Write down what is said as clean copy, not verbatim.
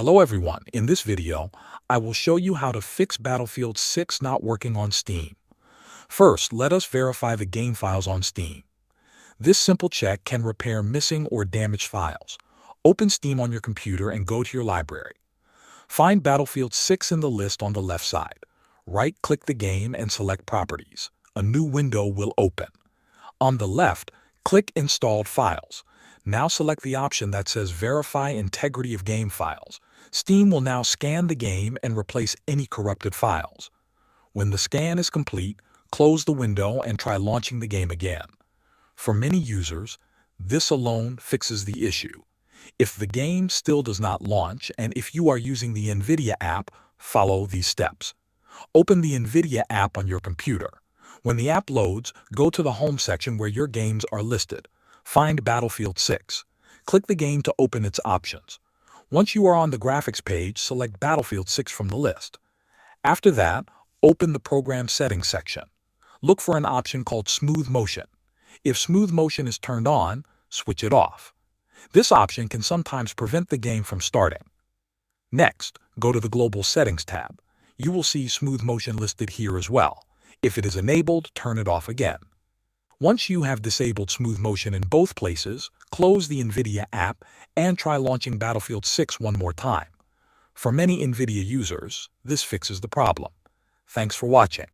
Hello everyone, in this video, I will show you how to fix Battlefield 6 not working on Steam. First, let us verify the game files on Steam. This simple check can repair missing or damaged files. Open Steam on your computer and go to your library. Find Battlefield 6 in the list on the left side. Right-click the game and select Properties. A new window will open. On the left, click Installed Files. Now select the option that says Verify Integrity of Game Files. Steam will now scan the game and replace any corrupted files. When the scan is complete, close the window and try launching the game again. For many users, this alone fixes the issue. If the game still does not launch and if you are using the NVIDIA app, follow these steps. Open the NVIDIA app on your computer. When the app loads, go to the home section where your games are listed. Find Battlefield 6. Click the game to open its options. Once you are on the graphics page, select Battlefield 6 from the list. After that, open the Program Settings section. Look for an option called Smooth Motion. If Smooth Motion is turned on, switch it off. This option can sometimes prevent the game from starting. Next, go to the Global Settings tab. You will see Smooth Motion listed here as well. If it is enabled, turn it off again. Once you have disabled smooth motion in both places, close the NVIDIA app and try launching Battlefield 6 one more time. For many NVIDIA users, this fixes the problem. Thanks for watching.